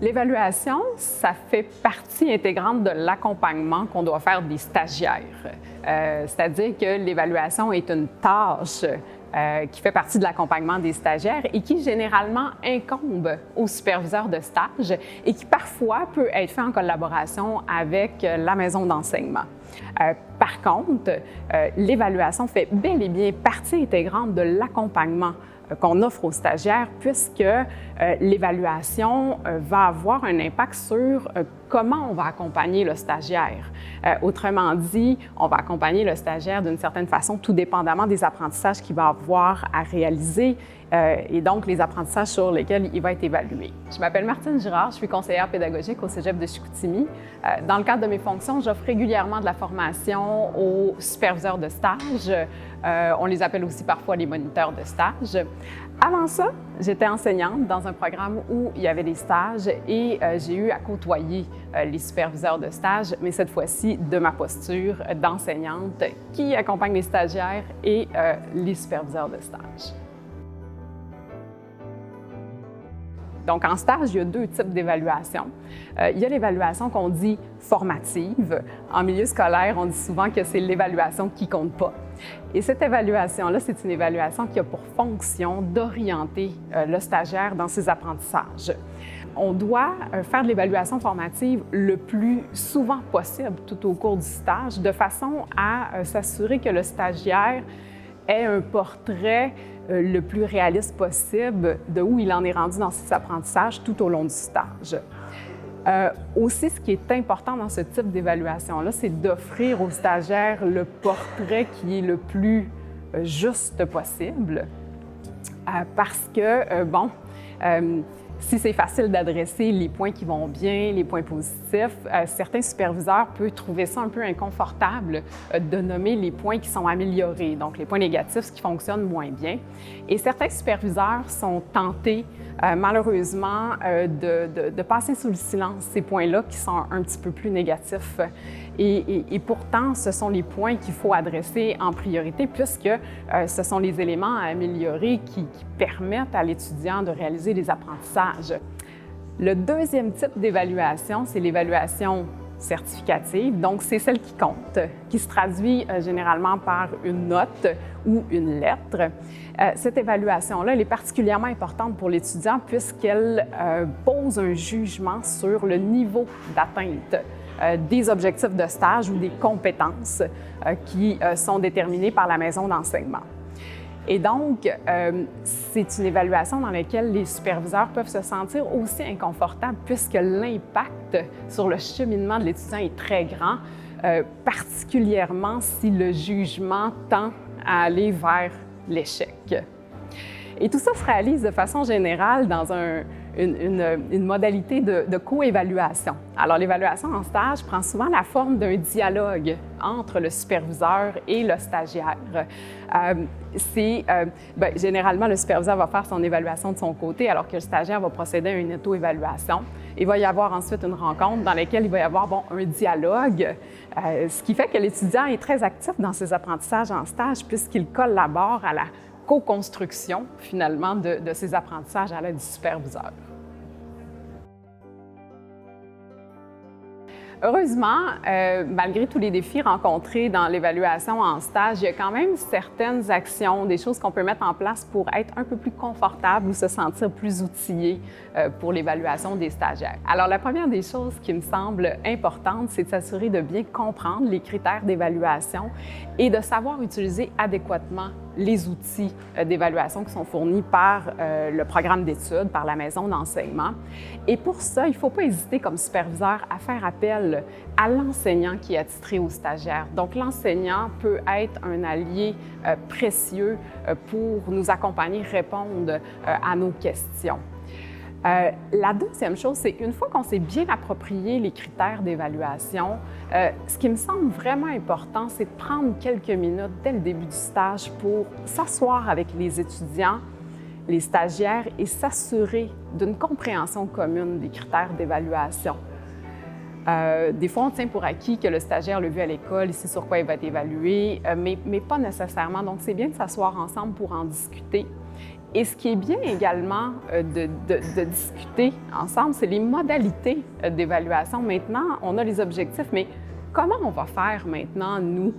L'évaluation, ça fait partie intégrante de l'accompagnement qu'on doit faire des stagiaires. C'est-à-dire que l'évaluation est une tâche qui fait partie de l'accompagnement des stagiaires et qui généralement incombe aux superviseurs de stage et qui parfois peut être fait en collaboration avec la maison d'enseignement. Par contre, l'évaluation fait bel et bien partie intégrante de l'accompagnement qu'on offre aux stagiaires puisque l'évaluation va avoir un impact sur comment on va accompagner le stagiaire. Autrement dit, on va accompagner le stagiaire d'une certaine façon, tout dépendamment des apprentissages qu'il va avoir à réaliser et donc les apprentissages sur lesquels il va être évalué. Je m'appelle Martine Girard, je suis conseillère pédagogique au Cégep de Chicoutimi. Dans le cadre de mes fonctions, j'offre régulièrement de la formation aux superviseurs de stage. On les appelle aussi parfois les moniteurs de stage. Avant ça, j'étais enseignante dans un programme où il y avait des stages et j'ai eu à côtoyer les superviseurs de stage, mais cette fois-ci de ma posture d'enseignante qui accompagne les stagiaires et les superviseurs de stage. Donc, en stage, il y a deux types d'évaluation. Il y a l'évaluation qu'on dit formative. En milieu scolaire, on dit souvent que c'est l'évaluation qui ne compte pas. Et cette évaluation-là, c'est une évaluation qui a pour fonction d'orienter le stagiaire dans ses apprentissages. On doit faire de l'évaluation formative le plus souvent possible tout au cours du stage, de façon à s'assurer que le stagiaire ait un portrait le plus réaliste possible de où il en est rendu dans ses apprentissages tout au long du stage. Aussi, ce qui est important dans ce type d'évaluation-là, c'est d'offrir aux stagiaires le portrait qui est le plus juste possible parce que, si c'est facile d'adresser les points qui vont bien, les points positifs, certains superviseurs peuvent trouver ça un peu inconfortable de nommer les points qui sont améliorés, donc les points négatifs, ce qui fonctionne moins bien. Et certains superviseurs sont tentés, malheureusement, de passer sous le silence ces points-là qui sont un petit peu plus négatifs. Et pourtant, ce sont les points qu'il faut adresser en priorité puisque ce sont les éléments à améliorer qui permettent à l'étudiant de réaliser des apprentissages. Le deuxième type d'évaluation, c'est l'évaluation certificative. Donc, c'est celle qui compte, qui se traduit généralement par une note ou une lettre. Cette évaluation-là, elle est particulièrement importante pour l'étudiant puisqu'elle pose un jugement sur le niveau d'atteinte des objectifs de stage ou des compétences qui sont déterminées par la maison d'enseignement. Et donc, c'est une évaluation dans laquelle les superviseurs peuvent se sentir aussi inconfortables puisque l'impact sur le cheminement de l'étudiant est très grand, particulièrement si le jugement tend à aller vers l'échec. Et tout ça se réalise de façon générale dans une modalité de co-évaluation. Alors, l'évaluation en stage prend souvent la forme d'un dialogue entre le superviseur et le stagiaire. Généralement, le superviseur va faire son évaluation de son côté, alors que le stagiaire va procéder à une auto-évaluation. Il va y avoir ensuite une rencontre dans laquelle il va y avoir un dialogue, ce qui fait que l'étudiant est très actif dans ses apprentissages en stage puisqu'il collabore à la co-construction, finalement, de ses apprentissages à l'aide du superviseur. Heureusement, malgré tous les défis rencontrés dans l'évaluation en stage, il y a quand même certaines actions, des choses qu'on peut mettre en place pour être un peu plus confortable ou se sentir plus outillé pour l'évaluation des stagiaires. Alors, la première des choses qui me semble importante, c'est de s'assurer de bien comprendre les critères d'évaluation et de savoir utiliser adéquatement les outils d'évaluation qui sont fournis par le programme d'études, par la maison d'enseignement. Et pour ça, il ne faut pas hésiter comme superviseur à faire appel à l'enseignant qui est attitré aux stagiaires. Donc, l'enseignant peut être un allié précieux pour nous accompagner, répondre à nos questions. La deuxième chose, c'est qu'une fois qu'on s'est bien approprié les critères d'évaluation, ce qui me semble vraiment important, c'est de prendre quelques minutes dès le début du stage pour s'asseoir avec les étudiants, les stagiaires et s'assurer d'une compréhension commune des critères d'évaluation. Des fois, on tient pour acquis que le stagiaire l'a vu à l'école, il sait sur quoi il va être évalué, mais pas nécessairement. Donc, c'est bien de s'asseoir ensemble pour en discuter Et ce qui est bien également de discuter ensemble, c'est les modalités d'évaluation. Maintenant, on a les objectifs, mais comment on va faire maintenant, nous,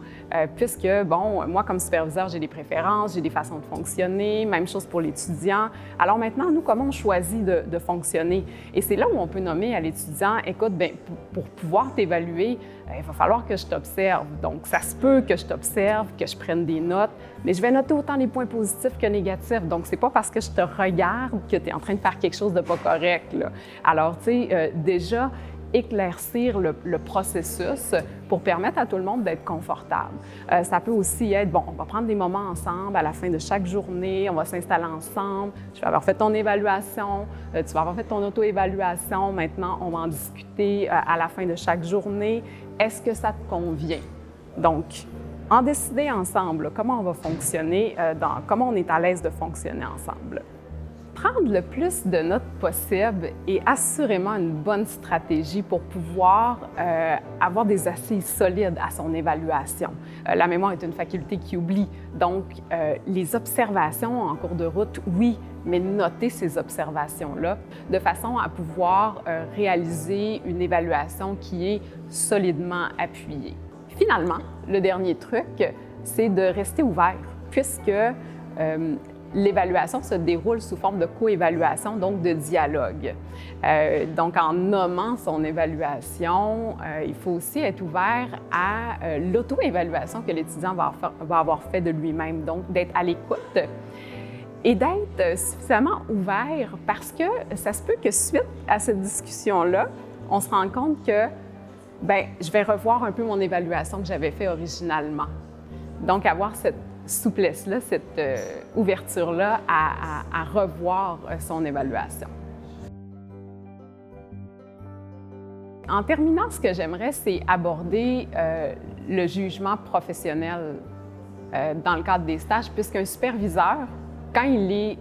puisque, bon, moi, comme superviseur, j'ai des préférences, j'ai des façons de fonctionner, même chose pour l'étudiant. Alors maintenant, nous, comment on choisit de fonctionner? Et c'est là où on peut nommer à l'étudiant, écoute, bien, pour pouvoir t'évaluer, il va falloir que je t'observe. Donc, ça se peut que je t'observe, que je prenne des notes, mais je vais noter autant les points positifs que négatifs. Donc, c'est pas parce que je te regarde que tu es en train de faire quelque chose de pas correct, là. Alors, tu sais, déjà, éclaircir le processus pour permettre à tout le monde d'être confortable. Ça peut aussi être, bon, on va prendre des moments ensemble à la fin de chaque journée, on va s'installer ensemble, je vais avoir fait ton évaluation, tu vas avoir fait ton auto-évaluation, maintenant on va en discuter à la fin de chaque journée. Est-ce que ça te convient? Donc, en décider ensemble, là, comment on va fonctionner, comment on est à l'aise de fonctionner ensemble. Prendre le plus de notes possible est assurément une bonne stratégie pour pouvoir avoir des assises solides à son évaluation. La mémoire est une faculté qui oublie, donc les observations en cours de route, oui, mais noter ces observations-là de façon à pouvoir réaliser une évaluation qui est solidement appuyée. Finalement, le dernier truc, c'est de rester ouvert, puisque l'évaluation se déroule sous forme de coévaluation, donc de dialogue. Donc, en nommant son évaluation, il faut aussi être ouvert à l'auto-évaluation que l'étudiant va avoir fait de lui-même, donc d'être à l'écoute et d'être suffisamment ouvert parce que ça se peut que suite à cette discussion-là, on se rende compte que, bien, je vais revoir un peu mon évaluation que j'avais faite originalement. Donc, avoir cette souplesse-là, cette ouverture-là à revoir son évaluation. En terminant, ce que j'aimerais, c'est aborder le jugement professionnel dans le cadre des stages, puisqu'un superviseur, quand il est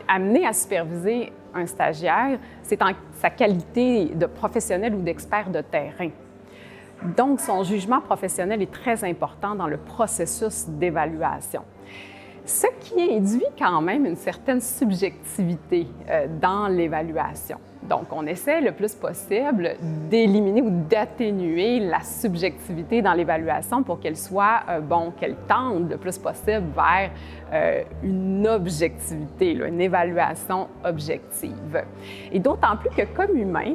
amené à superviser un stagiaire, c'est en sa qualité de professionnel ou d'expert de terrain. Donc, son jugement professionnel est très important dans le processus d'évaluation. Ce qui induit quand même une certaine subjectivité dans l'évaluation. Donc, on essaie le plus possible d'éliminer ou d'atténuer la subjectivité dans l'évaluation pour qu'elle soit, qu'elle tende le plus possible vers une objectivité, là, une évaluation objective. Et d'autant plus que comme humain,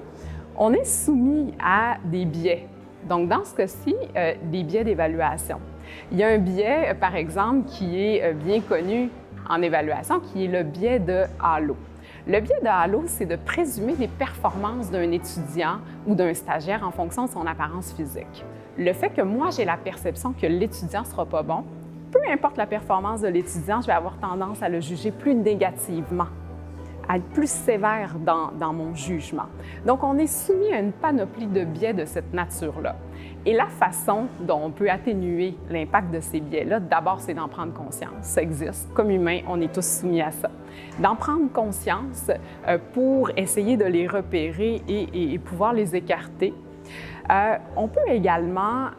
on est soumis à des biais. Donc, dans ce cas-ci, des biais d'évaluation. Il y a un biais, par exemple, qui est bien connu en évaluation, qui est le biais de Halo. Le biais de Halo, c'est de présumer les performances d'un étudiant ou d'un stagiaire en fonction de son apparence physique. Le fait que moi, j'ai la perception que l'étudiant ne sera pas bon, peu importe la performance de l'étudiant, je vais avoir tendance à le juger plus négativement, à être plus sévère dans mon jugement. Donc, on est soumis à une panoplie de biais de cette nature-là. Et la façon dont on peut atténuer l'impact de ces biais-là, d'abord, c'est d'en prendre conscience. Ça existe. Comme humains, on est tous soumis à ça. D'en prendre conscience pour essayer de les repérer et pouvoir les écarter. On peut également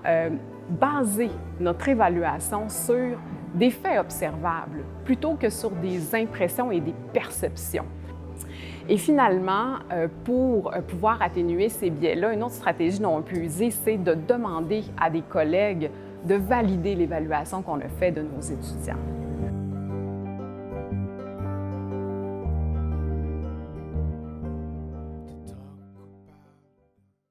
baser notre évaluation sur des faits observables plutôt que sur des impressions et des perceptions. Et finalement, pour pouvoir atténuer ces biais-là, une autre stratégie dont on peut user, c'est de demander à des collègues de valider l'évaluation qu'on a faite de nos étudiants.